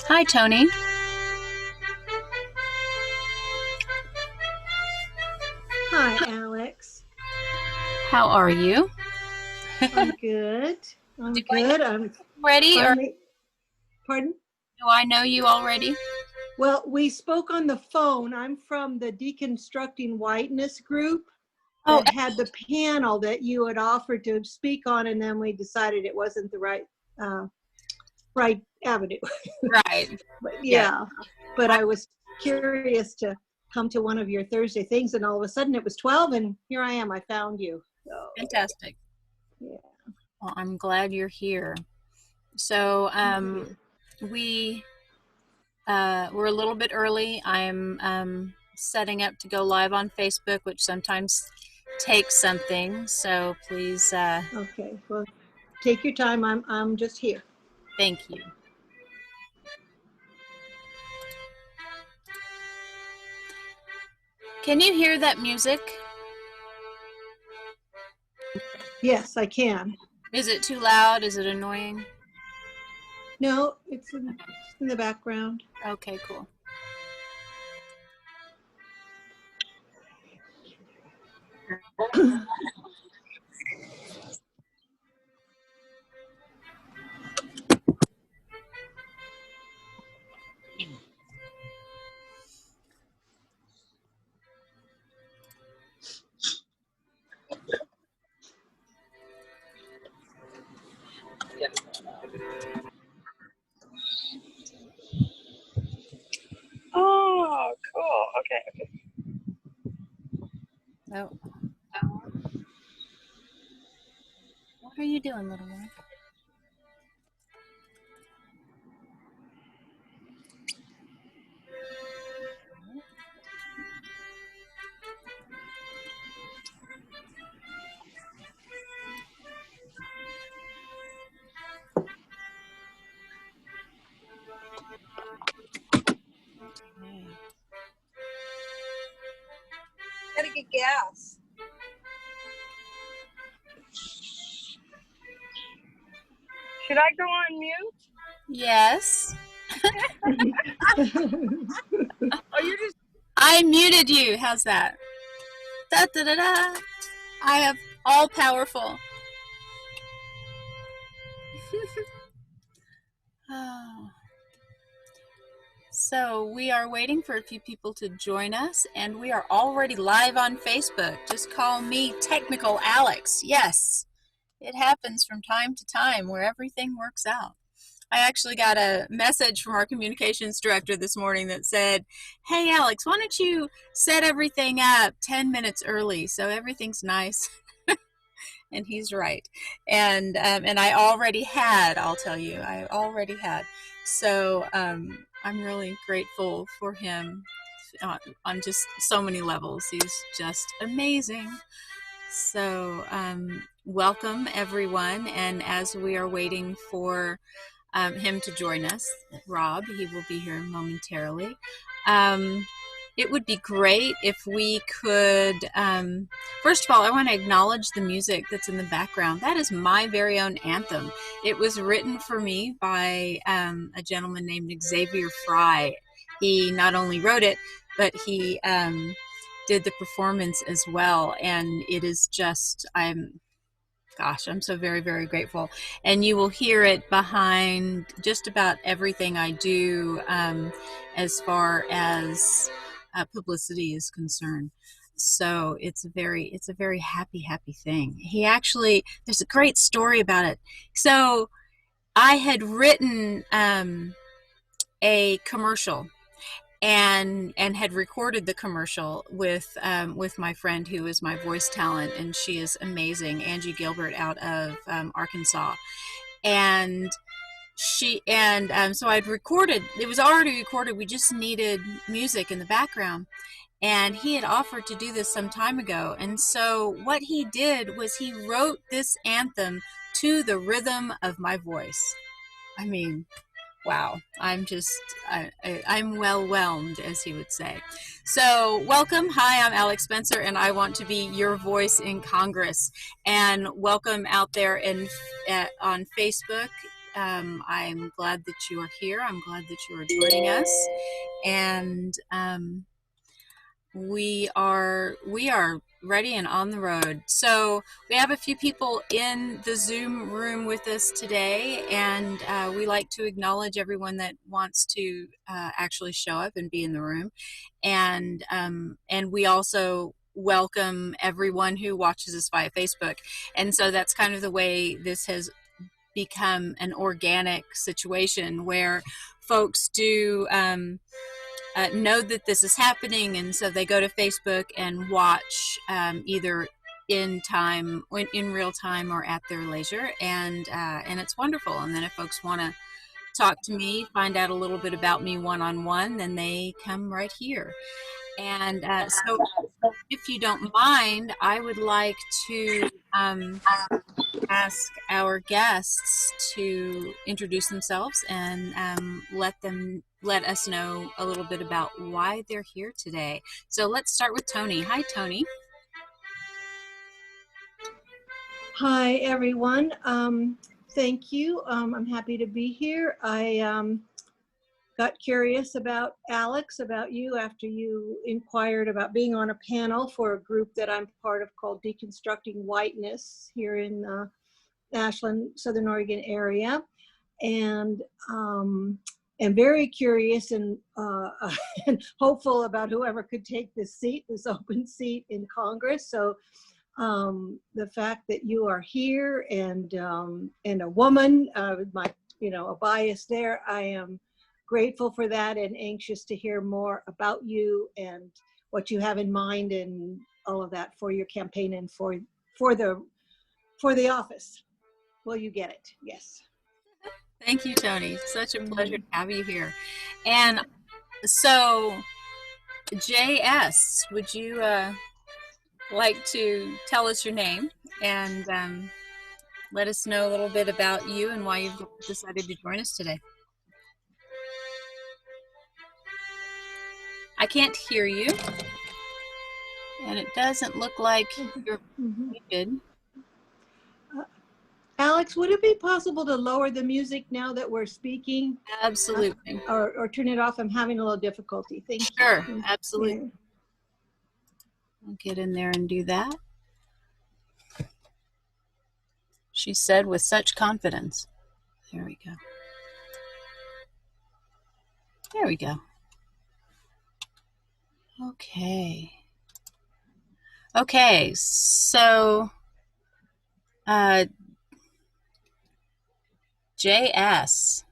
Hi, Tony. Hi, Alex. How are you? I'm good. I'm Do I know good. I'm you already, or finally, pardon? do I know you already? Well, we spoke on the phone. I'm from the Deconstructing Whiteness group Oh, that had the panel that you had offered to speak on, and then we decided it wasn't the uh, right avenue. right. But Yes. yeah, but I was curious to come to one of your Thursday things, and all of a sudden it was 12, and here I am. I found you. So Fantastic. yeah, Well, I'm glad you're here. So, I'm here. we we're a little bit early. I'm setting up to go live on Facebook, which sometimes takes something. So please, Okay. Well, take your time. I'm just here. thank you. Can you hear that music? Yes, I can. Is it too loud? Is it annoying? No, it's in the background. Okay, cool. Oh, cool. Okay. Oh, what are you doing, little one? Okay. Gotta get gas. Should I go on mute? Yes. Oh, you're just. I muted you. How's that? Da da da da. I have all powerful. Oh. So we are waiting for a few people to join us, and we are already live on Facebook. Just call me Technical Alex. Yes, it happens from time to time where everything works out. I actually got a message from our communications director this morning that said, "Hey Alex, why don't you set everything up 10 minutes early so everything's nice?" And he's right. And I already had, I'll tell you, I already had. So I'm really grateful for him on just so many levels. He's just amazing. So welcome everyone. And as we are waiting for him to join us, Rob, he will be here momentarily. It would be great if we could, first of all, I want to acknowledge the music that's in the background. That is my very own anthem. It was written for me by a gentleman named Xavier Fry. He not only wrote it, but he did the performance as well. And it is just, I'm so very, very grateful. And you will hear it behind just about everything I do as far as publicity is concerned. So it's a very happy, happy thing. He actually, there's a great story about it. So I had written a commercial and had recorded the commercial with my friend who is my voice talent, and she is amazing, Angie Gilbert out of Arkansas, and so I'd recorded. It was already recorded. We just needed music in the background. And he had offered to do this some time ago. And so what he did was he wrote this anthem to the rhythm of my voice. I mean, wow, I'm well whelmed, as he would say. So welcome. Hi, I'm Alex Spencer, and I want to be your voice in Congress. And welcome out there on Facebook. I'm glad that you are here. I'm glad that you are joining us. And we are ready and on the road. So we have a few people in the Zoom room with us today, and we like to acknowledge everyone that wants to actually show up and be in the room. And we also welcome everyone who watches us via Facebook. And so that's kind of the way this has become an organic situation where folks do know that this is happening, and so they go to Facebook and watch either in time, in real time, or at their leisure, and it's wonderful. And then if folks want to talk to me, find out a little bit about me one-on-one, then they come right here. And so if you don't mind, I would like to ask our guests to introduce themselves and let us know a little bit about why they're here today. So let's start with Tony. Hi, Tony. Hi, everyone. Thank you. I'm happy to be here. I got curious about Alex, about you, after you inquired about being on a panel for a group that I'm part of called Deconstructing Whiteness here in Ashland, Southern Oregon area. And am very curious and, and hopeful about whoever could take this seat, this open seat in Congress. So the fact that you are here and a woman with my, a bias there, I am grateful for that and anxious to hear more about you and what you have in mind and all of that for your campaign and for the office. Will you get it? Yes. Thank you, Tony. Such a pleasure to have you here. And so, JS, would you like to tell us your name and let us know a little bit about you and why you've decided to join us today? I can't hear you, and it doesn't look like you're muted. Alex, would it be possible to lower the music now that we're speaking? Absolutely. Or turn it off? I'm having a little difficulty. Thank you. Sure, absolutely. I'll get in there and do that. She said with such confidence. There we go. There we go. Okay. Okay, so JS,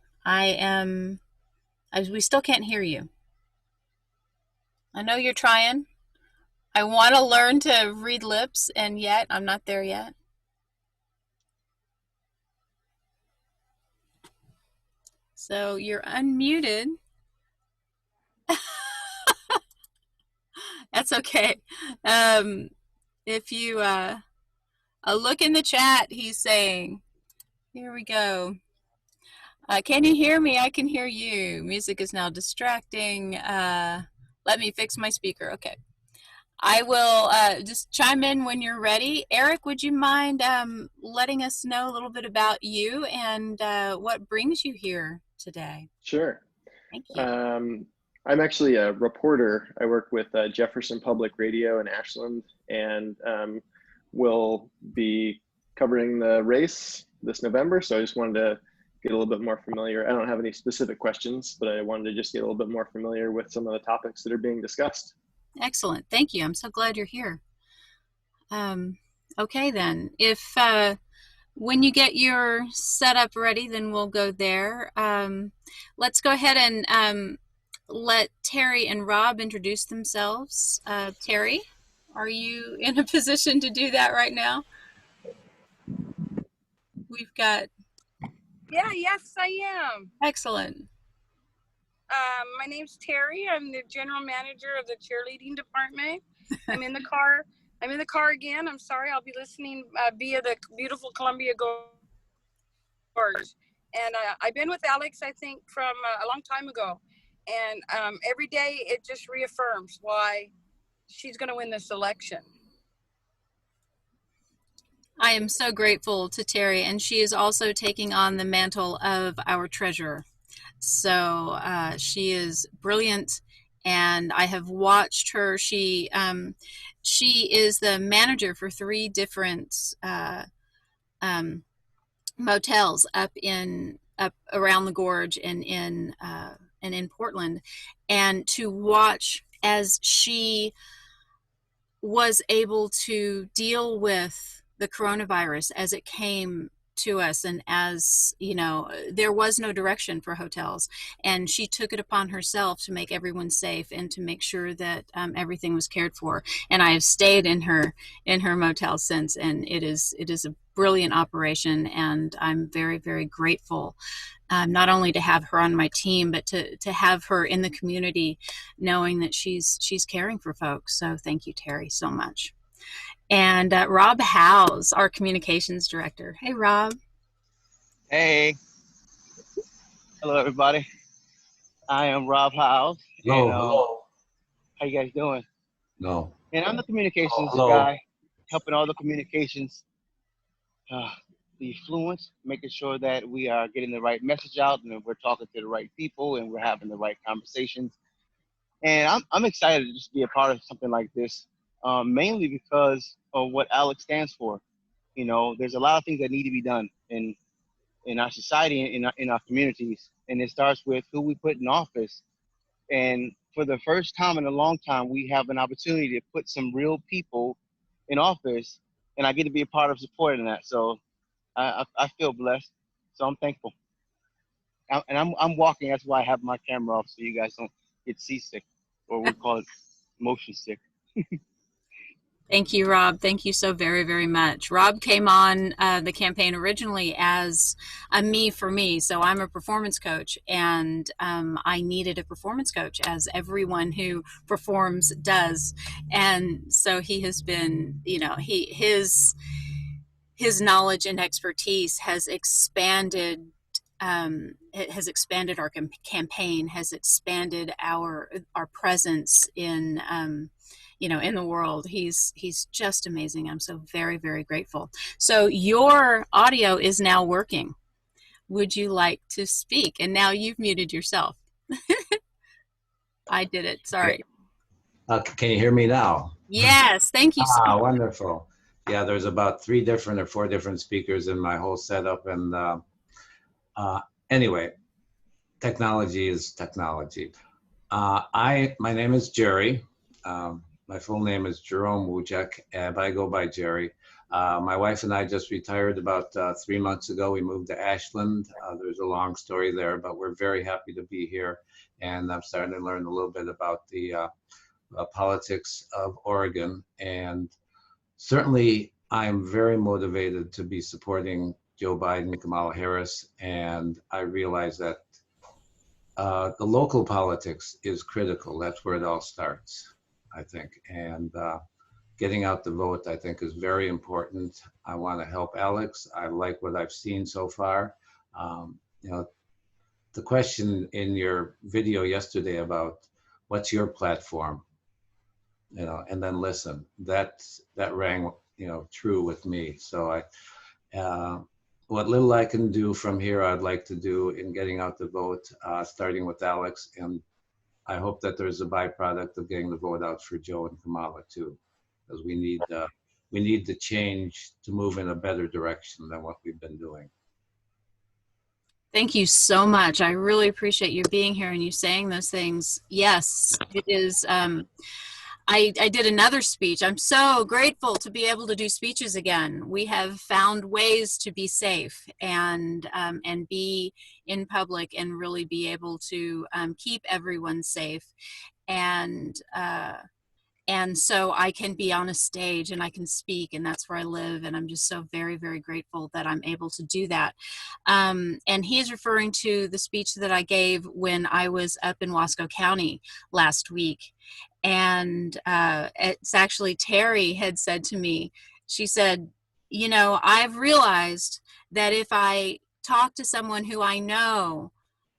we still can't hear you. I know you're trying. I want to learn to read lips, and yet I'm not there yet. So you're unmuted. That's okay. If you look in the chat, he's saying, here we go. Can you hear me? I can hear you. Music is now distracting. Let me fix my speaker. Okay. I will just chime in when you're ready. Eric, would you mind letting us know a little bit about you and what brings you here today? Sure. Thank you. I'm actually a reporter. I work with Jefferson Public Radio in Ashland, and will be covering the race this November. So I just wanted to get a little bit more familiar. I don't have any specific questions, but I wanted to just get a little bit more familiar with some of the topics that are being discussed. Excellent. Thank you. I'm so glad you're here. Okay, then. If when you get your setup ready, then we'll go there. Let's go ahead and let Terry and Rob introduce themselves. Terry, are you in a position to do that right now? We've got... Yeah, yes, I am. Excellent. My name's Terry. I'm the general manager of the cheerleading department. I'm in the car. I'm in the car again. I'm sorry. I'll be listening via the beautiful Columbia Gorge. And I've been with Alex, I think, from a long time ago. And every day it just reaffirms why she's going to win this election. I am so grateful to Terry, and she is also taking on the mantle of our treasurer. So she is brilliant, and I have watched her. She is the manager for three different um, motels up around the gorge and in Portland, and to watch as she was able to deal with the coronavirus as it came to us, and as you know, there was no direction for hotels, and she took it upon herself to make everyone safe and to make sure that everything was cared for. And I have stayed in her motel since, and it is a brilliant operation, and I'm very, very grateful, not only to have her on my team, but to have her in the community, knowing that she's caring for folks. So thank you, Terry, so much. And Rob Howes, our communications director. Hey, Rob. Hey, hello everybody. I am Rob Howes, and Hello. how you guys doing? No. And I'm the communications Hello. guy, helping all the communications be fluent, making sure that we are getting the right message out, and that we're talking to the right people, and we're having the right conversations. And I'm excited to just be a part of something like this, mainly because of what Alex stands for. You know, there's a lot of things that need to be done in our society and in our communities, and it starts with who we put in office. And for the first time in a long time, we have an opportunity to put some real people in office, and I get to be a part of supporting that. So I feel blessed. So I'm thankful. And I'm walking. That's why I have my camera off, so you guys don't get seasick, or we call it motion sick. Thank you, Rob. Thank you so very, very much. Rob came on the campaign originally as a me for me. So I'm a performance coach, and I needed a performance coach, as everyone who performs does. And so he has been, you know, his knowledge and expertise has expanded. It has expanded our campaign, has expanded our presence in in the world. He's just amazing. I'm so very, very grateful. So your audio is now working. Would you like to speak? And now you've muted yourself. I did it. Sorry. Can you hear me now? Yes. Thank you so much. Wonderful. Yeah, there's about 3 different or 4 different speakers in my whole setup. And anyway, technology is technology. My name is Jerry. My full name is Jerome Wujek, but I go by Jerry. My wife and I just retired about 3 months ago. We moved to Ashland. There's a long story there, but we're very happy to be here. And I'm starting to learn a little bit about the politics of Oregon. And certainly, I'm very motivated to be supporting Joe Biden, Kamala Harris, and I realize that the local politics is critical. That's where it all starts, I think. And getting out the vote, I think, is very important. I want to help Alex. I like what I've seen so far. You know, the question in your video yesterday about what's your platform, you know, and then listen, that rang, you know, true with me. So what little I can do from here, I'd like to do in getting out the vote, starting with Alex. And I hope that there's a byproduct of getting the vote out for Joe and Kamala too, because we need the change to move in a better direction than what we've been doing. Thank you so much. I really appreciate you being here and you saying those things. Yes, it is. I did another speech. I'm so grateful to be able to do speeches again. We have found ways to be safe and be in public and really be able to keep everyone safe. And so I can be on a stage and I can speak, and that's where I live. And I'm just so very, very grateful that I'm able to do that. And he's referring to the speech that I gave when I was up in Wasco County last week. And it's actually Terry had said to me, she said, you know, I've realized that if I talk to someone who I know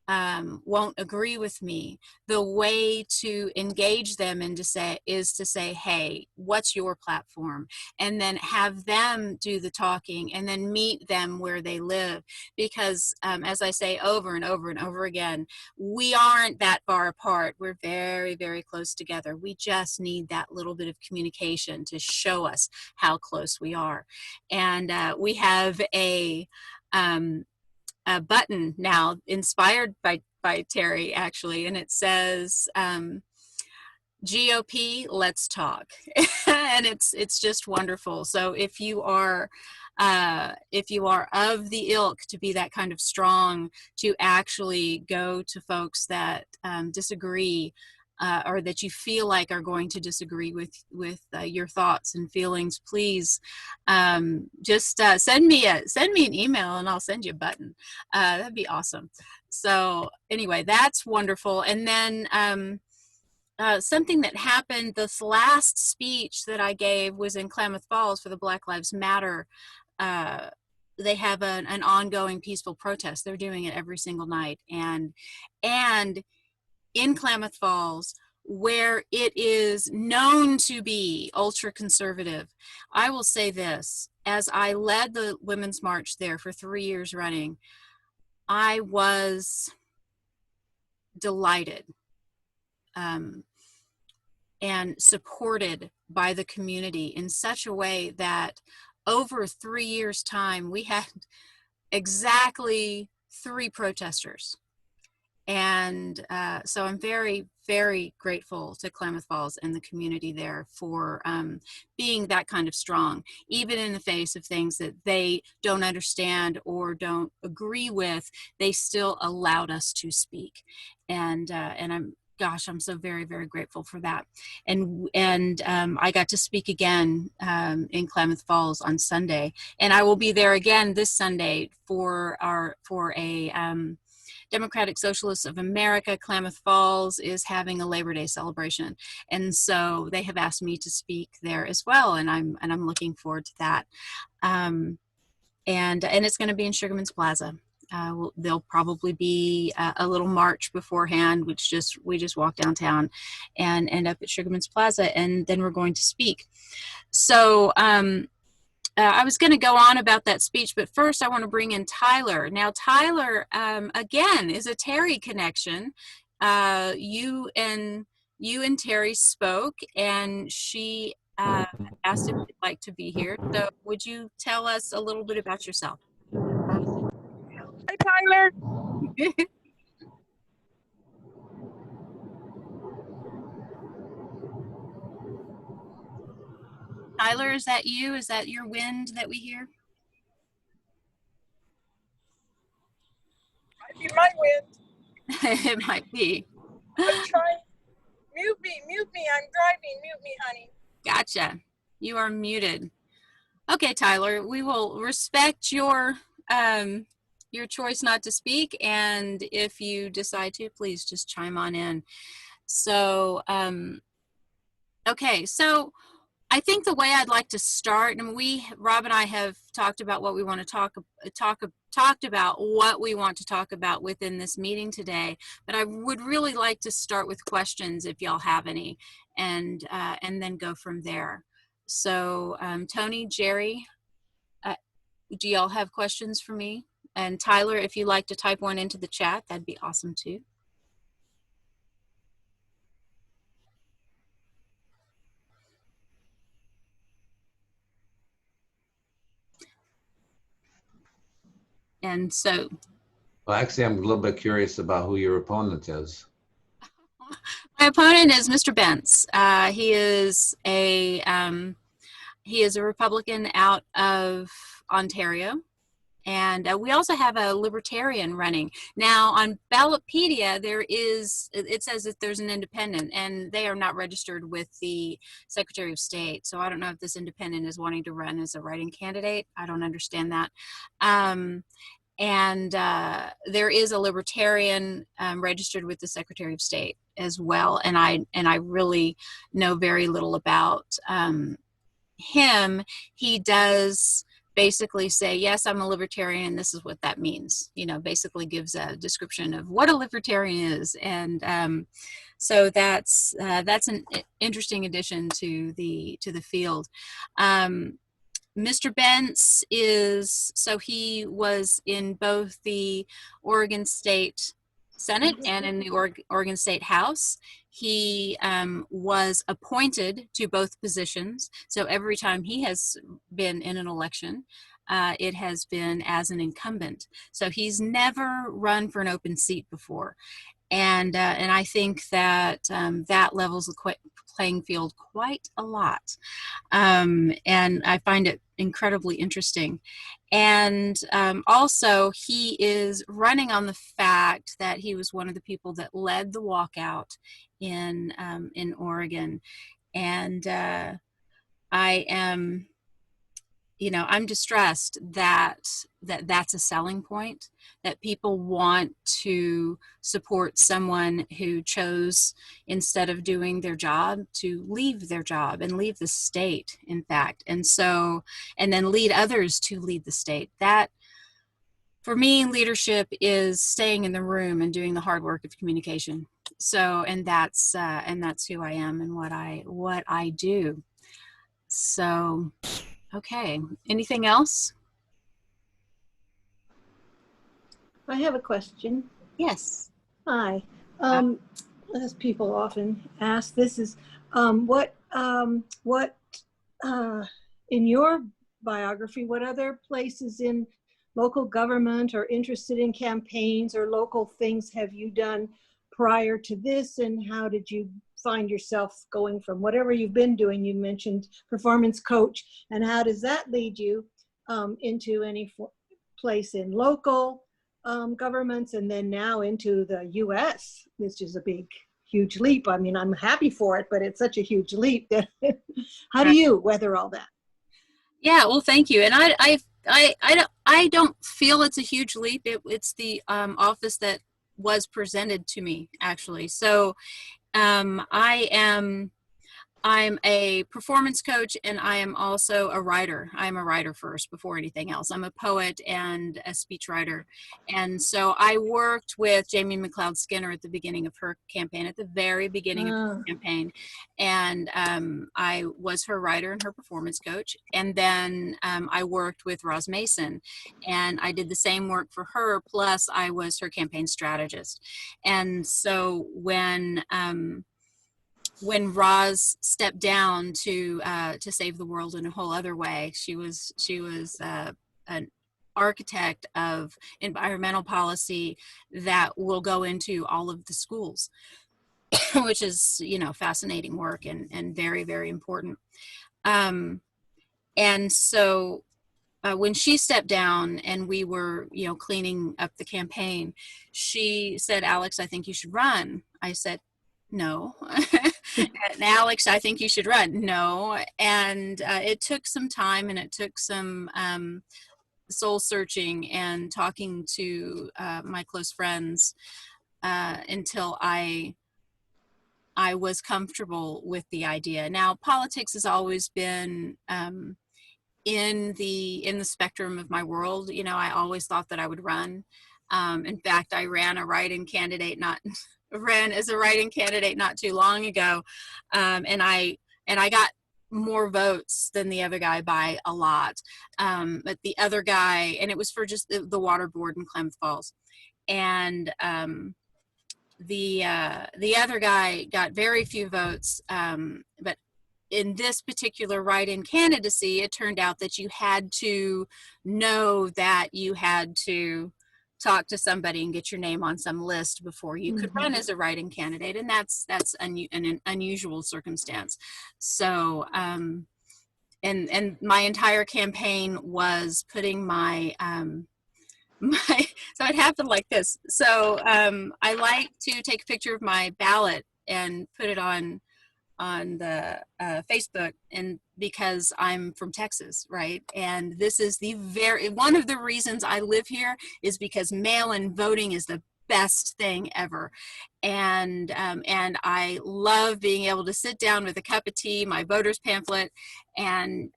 won't agree with me, the way to engage them and is to say, hey, what's your platform? And then have them do the talking and then meet them where they live. Because as I say over and over and over again, we aren't that far apart. We're very, very close together. We just need that little bit of communication to show us how close we are. And we have a button now inspired by Terry, actually, and it says GOP, let's talk. And it's just wonderful. So if you are of the ilk to be that kind of strong, to actually go to folks that disagree, or that you feel like are going to disagree with your thoughts and feelings, please just send me an email and I'll send you a button. That'd be awesome. So anyway, that's wonderful. And then something that happened, this last speech that I gave was in Klamath Falls for the Black Lives Matter. They have an ongoing peaceful protest. They're doing it every single night. And in Klamath Falls, where it is known to be ultra conservative, I will say this: as I led the Women's March there for 3 years running, I was delighted and supported by the community in such a way that over 3 years' time, we had exactly 3 protesters. And so I'm very, very grateful to Klamath Falls and the community there for being that kind of strong, even in the face of things that they don't understand or don't agree with. They still allowed us to speak, and I'm so very, very grateful for that. And I got to speak again in Klamath Falls on Sunday, and I will be there again this Sunday for a Democratic Socialists of America. Klamath Falls is having a Labor Day celebration, and so they have asked me to speak there as well, and I'm looking forward to that. And it's going to be in Sugarman's Plaza. There'll probably be a little march beforehand, which we just walk downtown and end up at Sugarman's Plaza, and then we're going to speak. So I was going to go on about that speech, but first I want to bring in Tyler. Now, Tyler, again, is a Terry connection. You and Terry spoke, and she asked if you'd like to be here. So would you tell us a little bit about yourself? Hi, Tyler. Tyler, is that you? Is that your wind that we hear? Might be my wind. It might be. I'm trying. Mute me. I'm driving. Mute me, honey. Gotcha. You are muted. Okay, Tyler, we will respect your choice not to speak, and if you decide to, please just chime on in. So, okay, so I think the way I'd like to start, and Rob and I have talked about what we want to talked about what we want to talk about within this meeting today, but I would really like to start with questions if y'all have any, and then go from there. So Tony, Jerry, do y'all have questions for me? And Tyler, if you'd like to type one into the chat, that'd be awesome too. And so, Well, actually, I'm a little bit curious about who your opponent is. my opponent is Mr. Bentz. He is a Republican out of Ontario, and we also have a Libertarian running. Now on Ballotpedia, it says that there's an independent, and they are not registered with the Secretary of State. So I don't know if this independent is wanting to run as a write-in candidate. I don't understand that. And there is a Libertarian registered with the Secretary of State as well. And I really know very little about him. He does basically say, yes, I'm a libertarian, and this is what that means. You know, basically gives a description of what a libertarian is, and so that's an interesting addition to the field. Mr. Bentz he was in both the Oregon State Senate and in the Oregon State House. He was appointed to both positions. So every time he has been in an election, it has been as an incumbent. So he's never run for an open seat before. And I think that that levels the playing field quite a lot. And I find it incredibly interesting. And also, he is running on the fact that he was one of the people that led the walkout in Oregon. And I am, I'm distressed that that's a selling point, that people want to support someone who chose, instead of doing their job, to leave their job and leave the state, in fact. And then lead others to lead the state. That, for me, leadership is staying in the room and doing the hard work of communication. So, and that's who I am and what I do. So, okay. Anything else? I have a question. Yes. Hi. As people often ask, this is what in your biography, what other places in local government or interested in campaigns or local things have you done prior to this, and how did you find yourself going from whatever you've been doing? You mentioned performance coach, and how does that lead you into any place in local governments, and then now into the U.S., which is a big, huge leap. I mean, I'm happy for it, but it's such a huge leap. That how do you weather all that? Yeah, well, thank you. And I don't feel it's a huge leap. It's the office that was presented to me, actually. So I'm a performance coach, and I am also a writer. I'm a writer first before anything else. I'm a poet and a speechwriter. And so I worked with Jamie McLeod Skinner at the beginning of her campaign, at the very beginning of her campaign. And I was her writer and her performance coach. And then I worked with Roz Mason, and I did the same work for her, plus I was her campaign strategist. And so when Roz stepped down to save the world in a whole other way, she was an architect of environmental policy that will go into all of the schools, which is, fascinating work and very, very important. And so when she stepped down and we were, cleaning up the campaign, she said, "Alex, I think you should run." I said, "No." And "Alex, I think you should run." "No." And it took some time, and it took some soul searching and talking to my close friends until I was comfortable with the idea. Now, politics has always been in the spectrum of my world. I always thought that I would run. In fact, I ran as a write-in candidate not too long ago, and I got more votes than the other guy by a lot. But the other guy, and it was for just the water board in Klamath Falls, and the other guy got very few votes, but in this particular write-in candidacy, it turned out that you had to know that you had to talk to somebody and get your name on some list before you could run as a write-in candidate, and that's an unusual circumstance. So and my entire campaign was putting my so it happened like this. So I like to take a picture of my ballot and put it on the Facebook, and because I'm from Texas, right? And this is one of the reasons I live here is because mail-in voting is the best thing ever. And I love being able to sit down with a cup of tea, my voter's pamphlet, and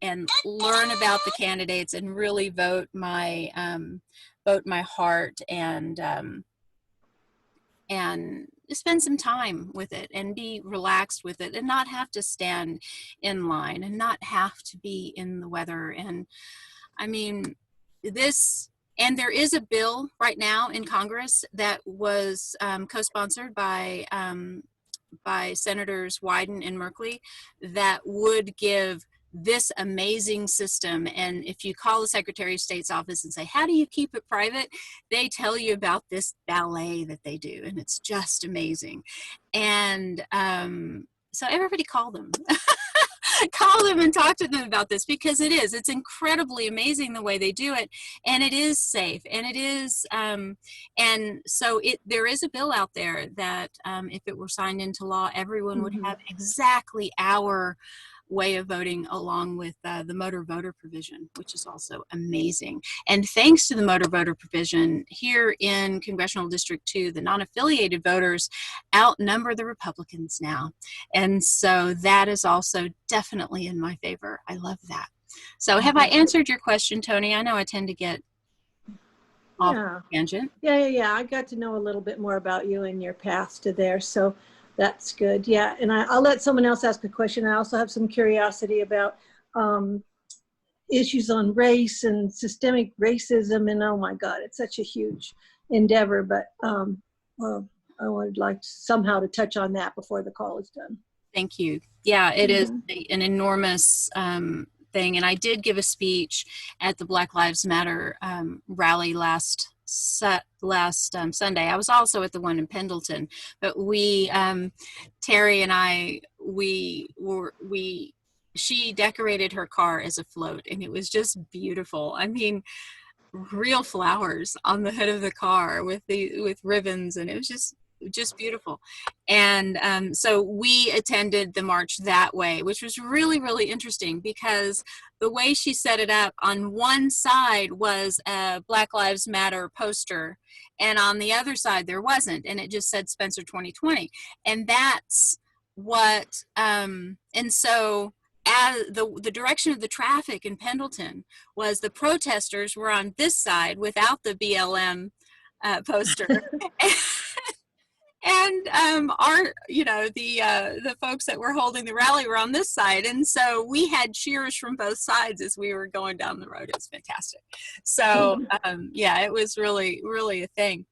and learn about the candidates and really vote my heart and spend some time with it and be relaxed with it and not have to stand in line and not have to be in the weather. And I mean, and there is a bill right now in Congress that was co-sponsored by Senators Wyden and Merkley that would give this amazing system. And if you call the Secretary of State's office and say, how do you keep it private? They tell you about this ballet that they do, and it's just amazing. And so everybody call them. Call them and talk to them about this, because it's incredibly amazing the way they do it, and it is safe, and it is and so there is a bill out there that if it were signed into law, everyone would have exactly our way of voting, along with the motor voter provision, which is also amazing. And thanks to the motor voter provision here in Congressional District 2, the non-affiliated voters outnumber the Republicans now. And so that is also definitely in my favor. I love that. So have I answered your question, Tony? I know I tend to get off tangent. Yeah. I got to know a little bit more about you and your path to there. So that's good. Yeah. And I'll let someone else ask a question. I also have some curiosity about issues on race and systemic racism. And oh my God, it's such a huge endeavor. But well, I would like somehow to touch on that before the call is done. Thank you. Yeah, it is an enormous thing. And I did give a speech at the Black Lives Matter rally last Sunday. I was also at the one in Pendleton, but Terry and I, she decorated her car as a float, and it was just beautiful. I mean, real flowers on the hood of the car with ribbons, and it was just beautiful. And so we attended the march that way, which was really, really interesting, because the way she set it up, on one side was a Black Lives Matter poster, and on the other side there wasn't, and it just said Spencer 2020. And that's what and so as the direction of the traffic in Pendleton was, the protesters were on this side without the BLM poster. And the folks that were holding the rally were on this side, and so we had cheers from both sides as we were going down the road. It was fantastic. So it was really, really a thing.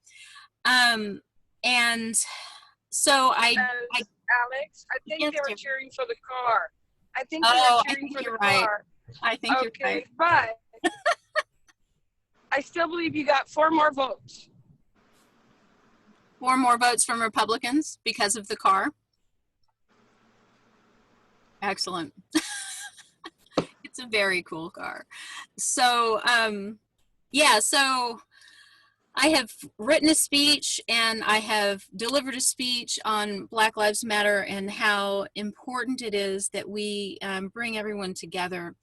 And so Alex, I think they were cheering for the car. I think they were cheering for the car. I think you're right. But I still believe you got 4 more votes. 4 more votes from Republicans because of the car. Excellent. It's a very cool car. So, so I have written a speech, and I have delivered a speech on Black Lives Matter and how important it is that we bring everyone together.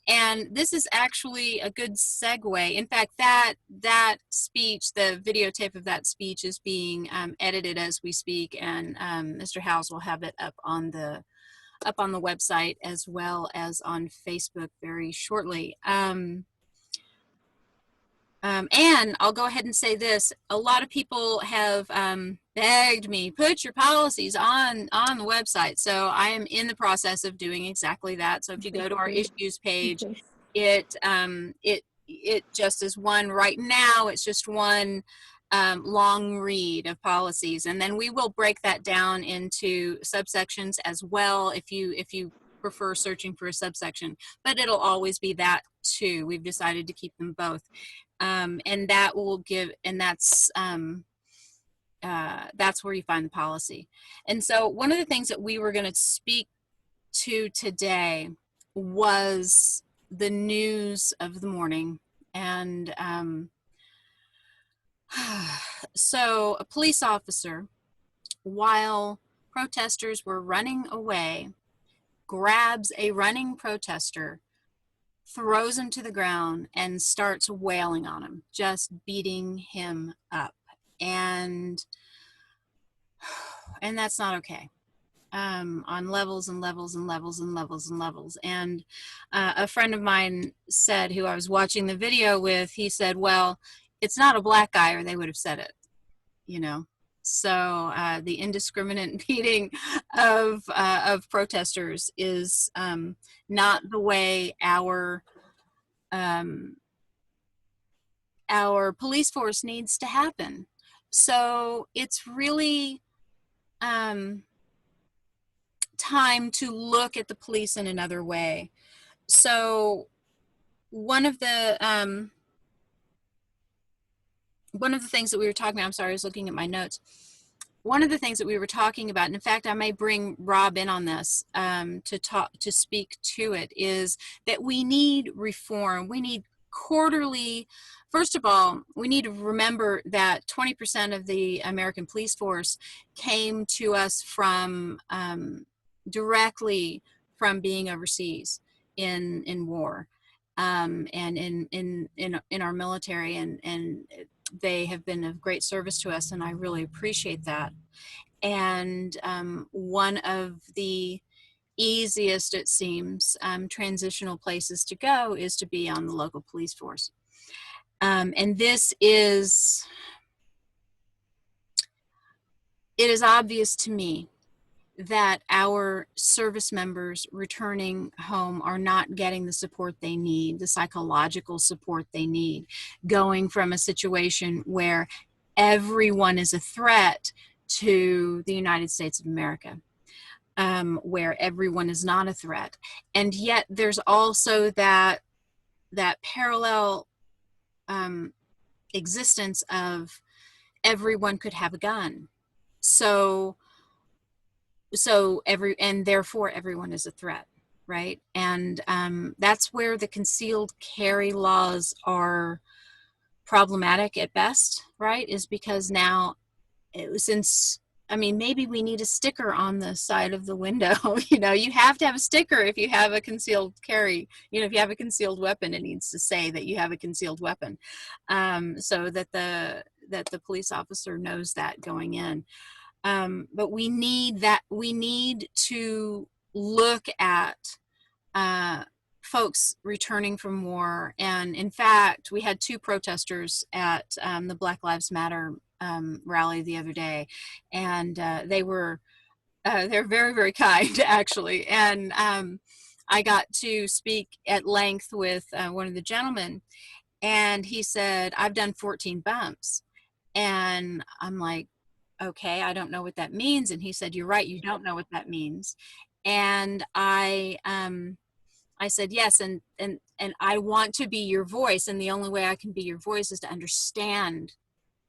And this is actually a good segue. In fact, that speech, the videotape of that speech, is being edited as we speak, and Mr. Howes will have it up on the website as well as on Facebook very shortly. And I'll go ahead and say this: a lot of people have begged me, put your policies on the website. So I am in the process of doing exactly that. So if you go to our issues page, it just is one right now. It's just one long read of policies, and then we will break that down into subsections as well if you prefer searching for a subsection, but it'll always be that too. We've decided to keep them both. And that will give, and that's where you find the policy. And so one of the things that we were going to speak to today was the news of the morning. And so a police officer, while protesters were running away, grabs a running protester, throws him to the ground, and starts wailing on him, just beating him up. And that's not okay. on levels and levels and levels and levels and levels. And a friend of mine said, who I was watching the video with, he said, well, it's not a black guy or they would have said it, you know. So the indiscriminate beating of protesters is not the way um, our police force needs to happen. So it's really time to look at the police in another way. So one of the things that we were talking about, I'm sorry, I was looking at my notes. One of the things that we were talking about, and in fact, I may bring Rob in on this to speak to it, is that we need reform. We need quarterly. First of all, we need to remember that 20% of the American police force came to us from directly from being overseas in war, and in our military, and they have been of great service to us, and I really appreciate that. And one of the easiest, it seems, transitional places to go is to be on the local police force. And this is, it is obvious to me that our service members returning home are not getting the support they need, the psychological support they need, going from a situation where everyone is a threat to the United States of America, where everyone is not a threat. And yet there's also that parallel existence of everyone could have a gun. So and therefore everyone is a threat, right? And that's where the concealed carry laws are problematic at best, right? Is because now, since, I mean, maybe we need a sticker on the side of the window. You know, you have to have a sticker if you have a concealed carry. You know, if you have a concealed weapon, it needs to say that you have a concealed weapon, so that the police officer knows that going in. But we need to look at folks returning from war. And in fact, we had 2 protesters at the Black Lives Matter rally the other day, and they're very, very kind, actually. And I got to speak at length with one of the gentlemen, and he said, I've done 14 bumps. And I'm like, okay, I don't know what that means. And he said, you're right, you don't know what that means. And I said, yes, and I want to be your voice, and the only way I can be your voice is to understand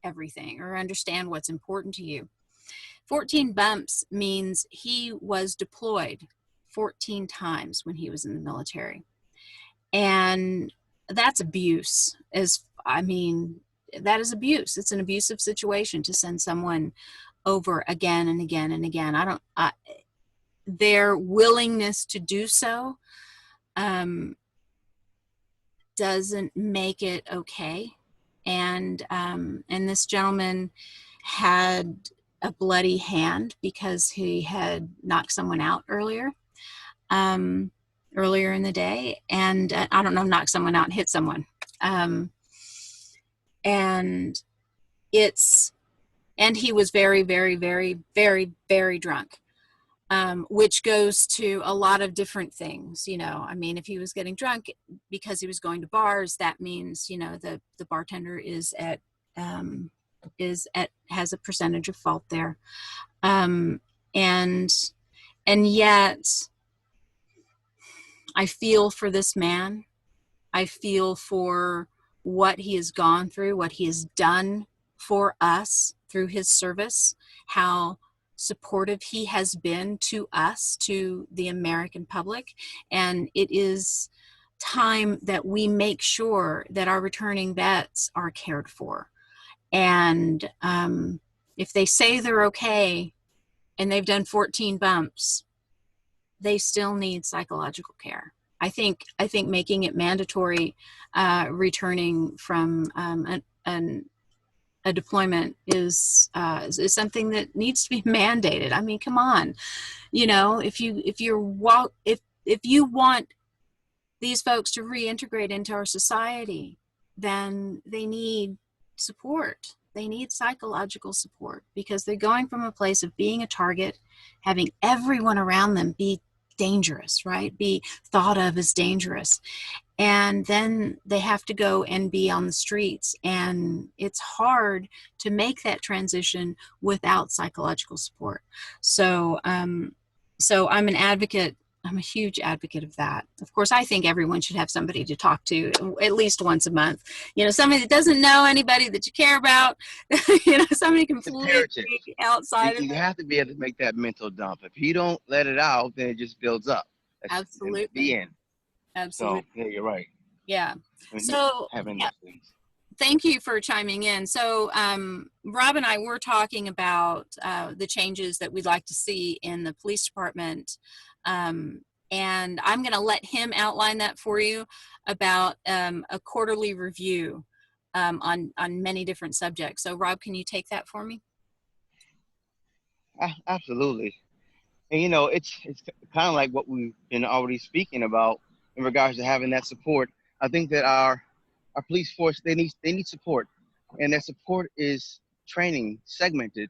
everything, or understand what's important to you. 14 bumps means he was deployed 14 times when he was in the military. And that's abuse. That is abuse. It's an abusive situation to send someone over again and again and again. Their willingness to do so doesn't make it okay. And this gentleman had a bloody hand because he had knocked someone out earlier in the day, and I don't know, knocked someone out, hit someone, and he was very, very, very, very, very drunk. Which goes to a lot of different things, you know. I mean, if he was getting drunk because he was going to bars, that means, you know, the bartender has a percentage of fault there. And yet I feel for this man. I feel for what he has gone through, what he has done for us through his service, how supportive he has been to us, to the American public. And it is time that we make sure that our returning vets are cared for. And if they say they're okay and they've done 14 bumps, they still need psychological care. I think making it mandatory, returning from a deployment is something that needs to be mandated. I mean, come on, you know, if you want these folks to reintegrate into our society, then they need support. They need psychological support because they're going from a place of being a target, having everyone around them be dangerous, right? Be thought of as dangerous. And then they have to go and be on the streets. And it's hard to make that transition without psychological support. So, so I'm an advocate. I'm a huge advocate of that. Of course, I think everyone should have somebody to talk to at least once a month. You know, somebody that doesn't know anybody that you care about. You know, somebody completely Imperative. outside of You it. have to be able to make that mental dump. If you don't let it out, then it just builds up. And the Absolutely. end. Absolutely. So yeah, you're right. Yeah. I mean, So, having yeah, those things. thank you for chiming in. So, Rob and I were talking about the changes that we'd like to see in the police department. And I'm going to let him outline that for you about a quarterly review on many different subjects. So, Rob, can you take that for me? Absolutely. And you know, it's kind of like what we've been already speaking about in regards to having that support. I think that our police force they need support, and their support is training segmented,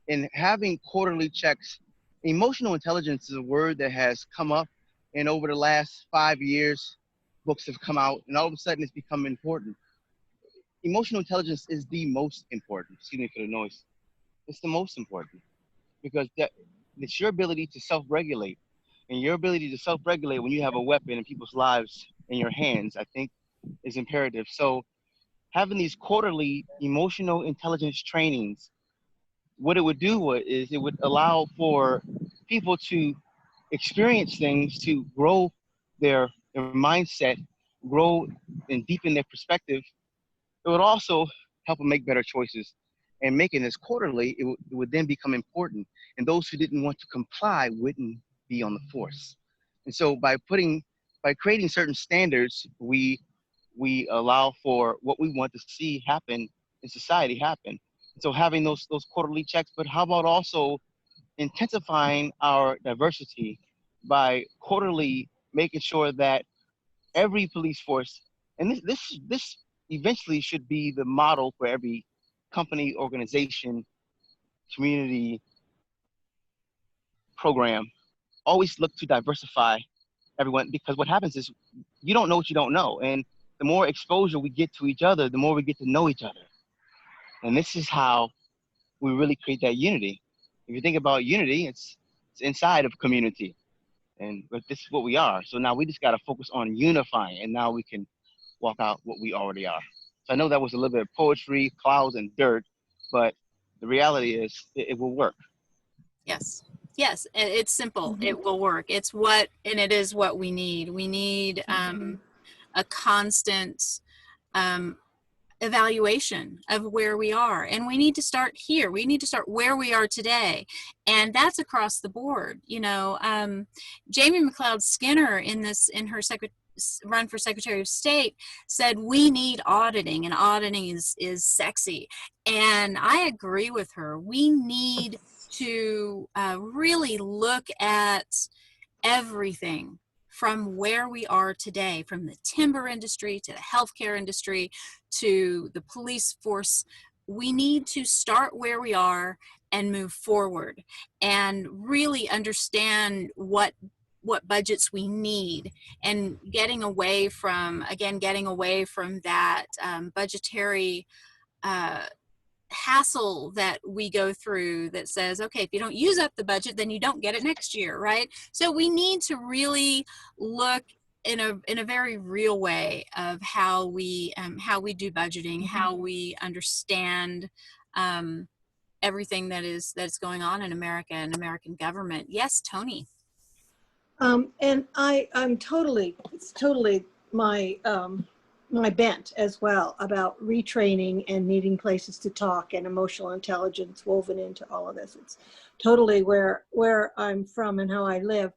and having quarterly checks. Emotional intelligence is a word that has come up, and over the last 5 years, books have come out, and all of a sudden it's become important. Emotional intelligence is the most important. Excuse me for the noise. It's the most important because it's your ability to self-regulate, and your ability to self-regulate when you have a weapon and people's lives in your hands, I think, is imperative. So having these quarterly emotional intelligence trainings, what it would do is it would allow for people to experience things, to grow their mindset, grow and deepen their perspective. It would also help them make better choices. And making this quarterly, it would then become important. And those who didn't want to comply wouldn't be on the force. And so by creating certain standards, we allow for what we want to see happen in society happen. And so having those quarterly checks, but how about also intensifying our diversity by quarterly making sure that every police force, and this eventually should be the model for every company, organization, community, program, always look to diversify everyone, because what happens is you don't know what you don't know. And the more exposure we get to each other, the more we get to know each other. And this is how we really create that unity. If you think about unity, it's inside of a community. But this is what we are. So now we just got to focus on unifying, and now we can walk out what we already are. So I know that was a little bit of poetry, clouds, and dirt, but the reality is it will work. Yes. Yes. It's simple. Mhm. It will work. And it is what we need. We need a constant um, evaluation of where we are, and we need to start here. We need to start where we are today, and that's across the board. You know, Jamie McLeod Skinner in her run for Secretary of State said we need auditing, and auditing is sexy, and I agree with her. We need to really look at everything from where we are today, from the timber industry to the healthcare industry to the police force. We need to start where we are and move forward and really understand what budgets we need, and getting away from that budgetary hassle that we go through that says, okay, if you don't use up the budget, then you don't get it next year, right? So we need to really look in a very real way of how we do budgeting, how we understand everything that's going on in America and American government. Yes, Tony. And it's totally my bent as well about retraining and needing places to talk and emotional intelligence woven into all of this. It's totally where I'm from and how I live.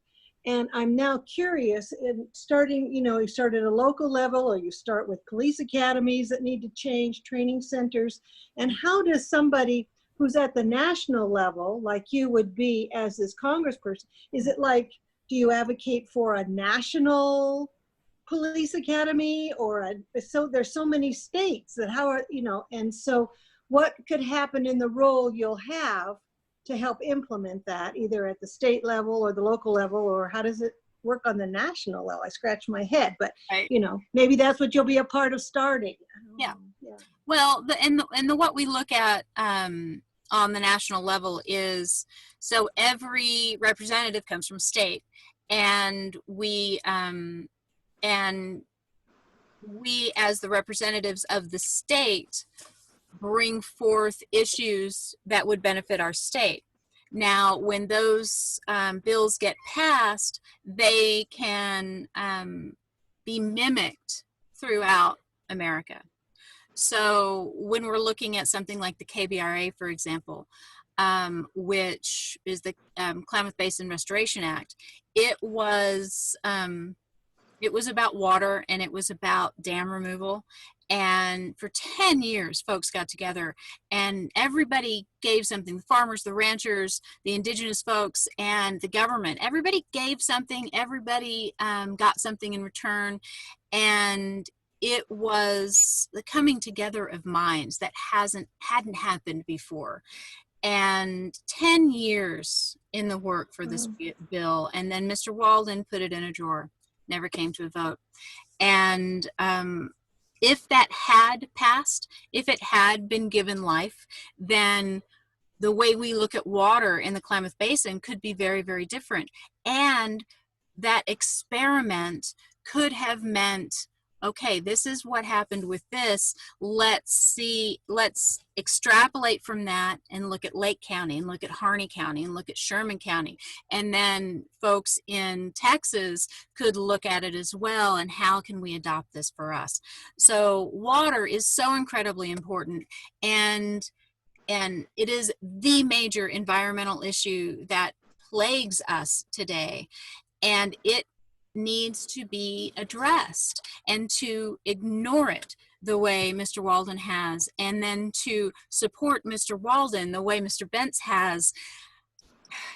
And I'm now curious, in starting, you start at a local level, or you start with police academies that need to change, training centers. And how does somebody who's at the national level, like you would be as this congressperson, is it like, do you advocate for a national police academy, or so there's so many states that how are, and so what could happen in the role you'll have to help implement that, either at the state level or the local level, or how does it work on the national level? I scratch my head, but Right. Maybe that's what you'll be a part of starting. Yeah. Yeah. Well, what we look at on the national level is, so every representative comes from state, and we as the representatives of the state bring forth issues that would benefit our state. Now, when those bills get passed, they can be mimicked throughout America. So when we're looking at something like the KBRA, for example, which is the Klamath Basin Restoration Act, it was about water, and it was about dam removal. And for 10 years, folks got together and everybody gave something. The farmers, the ranchers, the indigenous folks, and the government. Everybody gave something. Everybody got something in return. And it was the coming together of minds that hadn't happened before. And 10 years in the work for this bill. And then Mr. Walden put it in a drawer. Never came to a vote. And if that had passed, if it had been given life, then the way we look at water in the Klamath Basin could be very, very different. And that experiment could have meant, okay, this is what happened with this. Let's extrapolate from that and look at Lake County, and look at Harney County, and look at Sherman County. And then folks in Texas could look at it as well, and how can we adopt this for us? So water is so incredibly important, and it is the major environmental issue that plagues us today. And it needs to be addressed, and to ignore it the way Mr. Walden has, and then to support Mr. Walden the way Mr. Bentz has,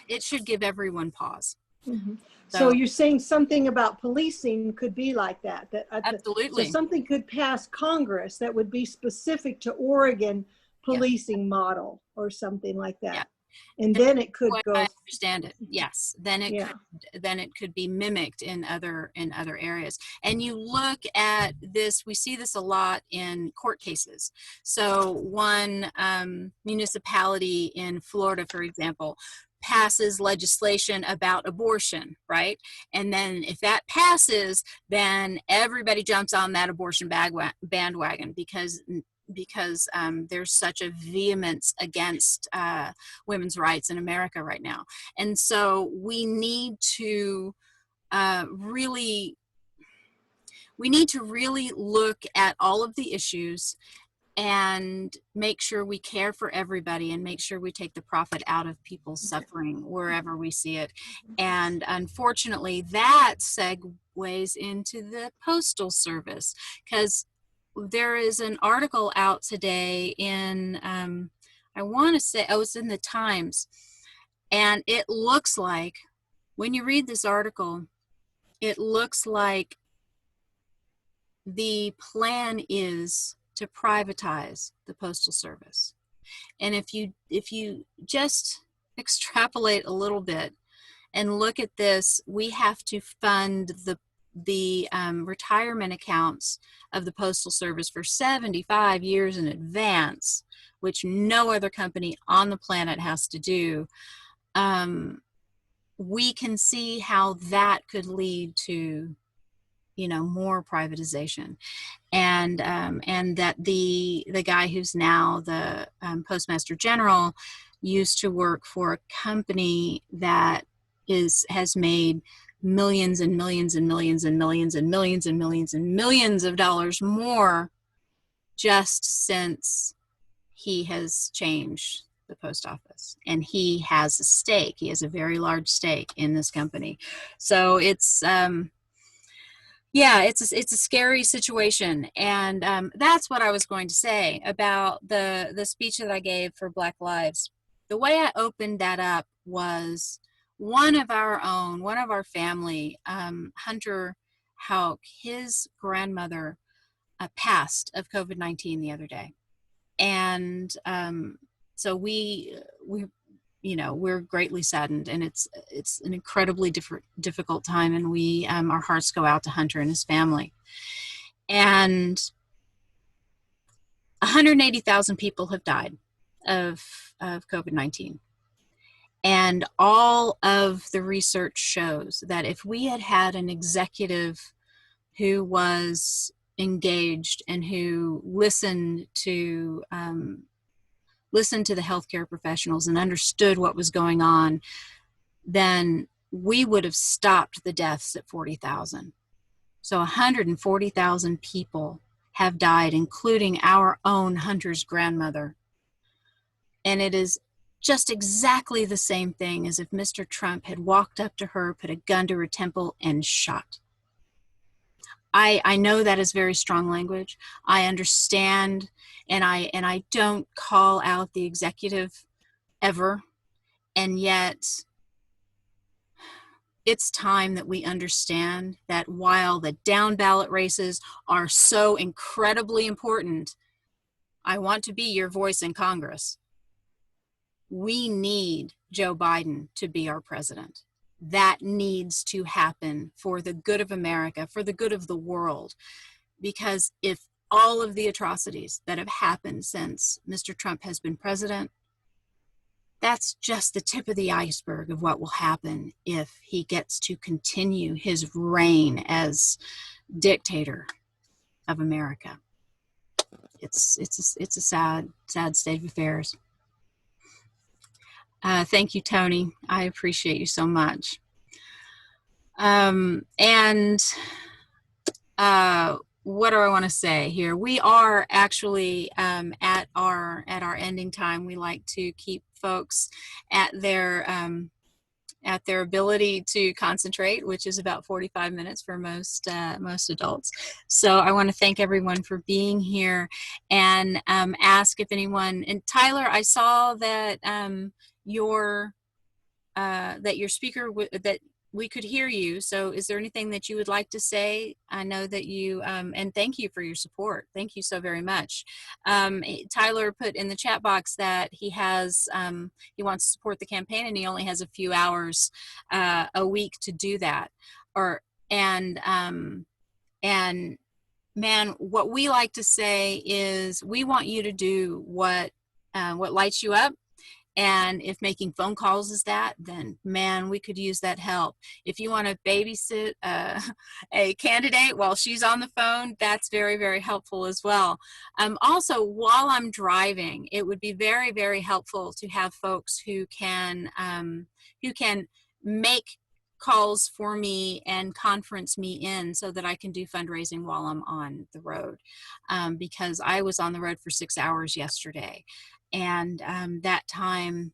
it should give everyone pause. Mm-hmm. So you're saying something about policing could be like that? Absolutely. So something could pass Congress that would be specific to Oregon policing model or something like that. Yeah. And then it could go. I understand it. Yes. Then it could be mimicked in other areas. And you look at this, we see this a lot in court cases. So one municipality in Florida, for example, passes legislation about abortion, right? And then if that passes, then everybody jumps on that abortion bandwagon because there's such a vehemence against women's rights in America right now. And so we need to really look at all of the issues and make sure we care for everybody, and make sure we take the profit out of people's suffering wherever we see it. And unfortunately, that segues into the Postal Service, because there is an article out today in, I want to say, it's in the Times. And it looks like, when you read this article, it looks like the plan is to privatize the Postal Service. And if you just extrapolate a little bit and look at this, we have to fund the retirement accounts of the Postal Service for 75 years in advance, which no other company on the planet has to do. We can see how that could lead to, more privatization, and that the guy who's now the Postmaster General used to work for a company that has made millions and millions and millions and millions and millions and millions and millions of dollars more just since he has changed the post office, and he has a stake. He has a very large stake in this company. So it's yeah, it's a scary situation, and that's what I was going to say about the speech that I gave for Black Lives. The way I opened that up was one of our family, Hunter Hauk, his grandmother passed of COVID-19 the other day, and so we we're greatly saddened, and it's an incredibly difficult time, and we our hearts go out to Hunter and his family. And 180,000 people have died of COVID-19. And all of the research shows that if we had had an executive who was engaged and who listened to the healthcare professionals and understood what was going on, then we would have stopped the deaths at 40,000. So 140,000 people have died, including our own Hunter's grandmother. And it is just exactly the same thing as if Mr. Trump had walked up to her, put a gun to her temple, and shot. I know that is very strong language. I understand, and I don't call out the executive ever, and yet it's time that we understand that while the down ballot races are so incredibly important, I want to be your voice in Congress. We need Joe Biden to be our president. That needs to happen for the good of America, for the good of the world. Because if all of the atrocities that have happened since Mr. Trump has been president, that's just the tip of the iceberg of what will happen if he gets to continue his reign as dictator of America. It's a sad state of affairs. Thank you, Tony. I appreciate you so much. What do I want to say here? We are actually at our ending time. We like to keep folks at their ability to concentrate, which is about 45 minutes for most adults. So I want to thank everyone for being here, and ask if anyone. And Tyler, I saw that your speaker that we could hear you. So is there anything that you would like to say? I know that you, and thank you for your support. Thank you so very much. Tyler put in the chat box that he has, he wants to support the campaign, and he only has a few hours a week to do that. And man, what we like to say is we want you to do what lights you up. And if making phone calls is that, then man, we could use that help. If you want to babysit a candidate while she's on the phone, that's very, very helpful as well. Also, while I'm driving, it would be very, very helpful to have folks who can make calls for me and conference me in so that I can do fundraising while I'm on the road, because I was on the road for 6 hours yesterday. And that time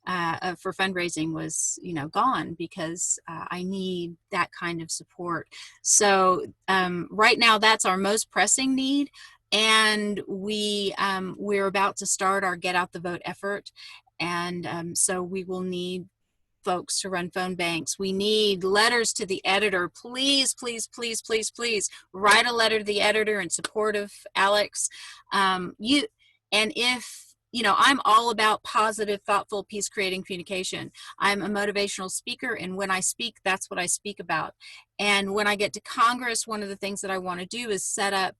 for fundraising was, gone because I need that kind of support. So right now, that's our most pressing need. And we're about to start our Get Out the Vote effort. And so we will need folks to run phone banks. We need letters to the editor. Please, please, please, please, please write a letter to the editor in support of Alex. I'm all about positive, thoughtful, peace-creating communication. I'm a motivational speaker, and when I speak, that's what I speak about. And when I get to Congress, one of the things that I want to do is set up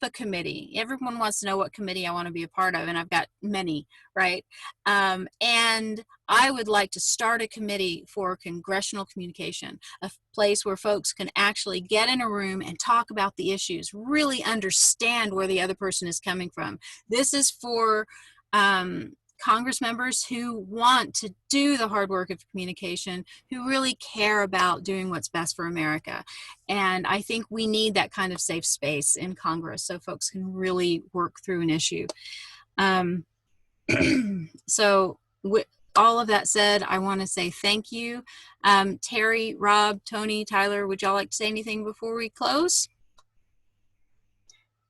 a committee. Everyone wants to know what committee I want to be a part of, and I've got many, right? And I would like to start a committee for congressional communication, a place where folks can actually get in a room and talk about the issues, really understand where the other person is coming from. This is for Congress members who want to do the hard work of communication, who really care about doing what's best for America. And I think we need that kind of safe space in Congress so folks can really work through an issue. So with all of that said, I want to say thank you. Terry, Rob, Tony, Tyler, would y'all like to say anything before we close?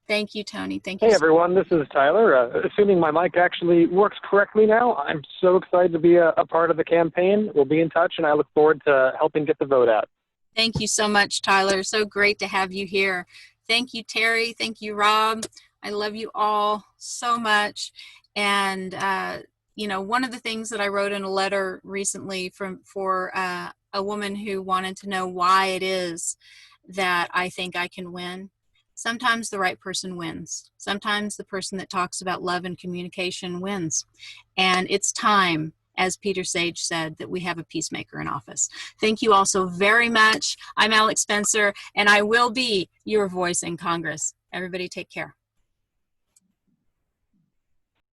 Thank you, Tony. Thank you. Hey, everyone. This is Tyler. Assuming my mic actually works correctly now, I'm so excited to be a part of the campaign. We'll be in touch, and I look forward to helping get the vote out. Thank you so much, Tyler. So great to have you here. Thank you, Terry. Thank you, Rob. I love you all so much. And, you know, one of the things that I wrote in a letter recently for a woman who wanted to know why it is that I think I can win. Sometimes the right person wins. Sometimes the person that talks about love and communication wins. And it's time, as Peter Sage said, that we have a peacemaker in office. Thank you all so very much. I'm Alex Spencer, and I will be your voice in Congress. Everybody take care.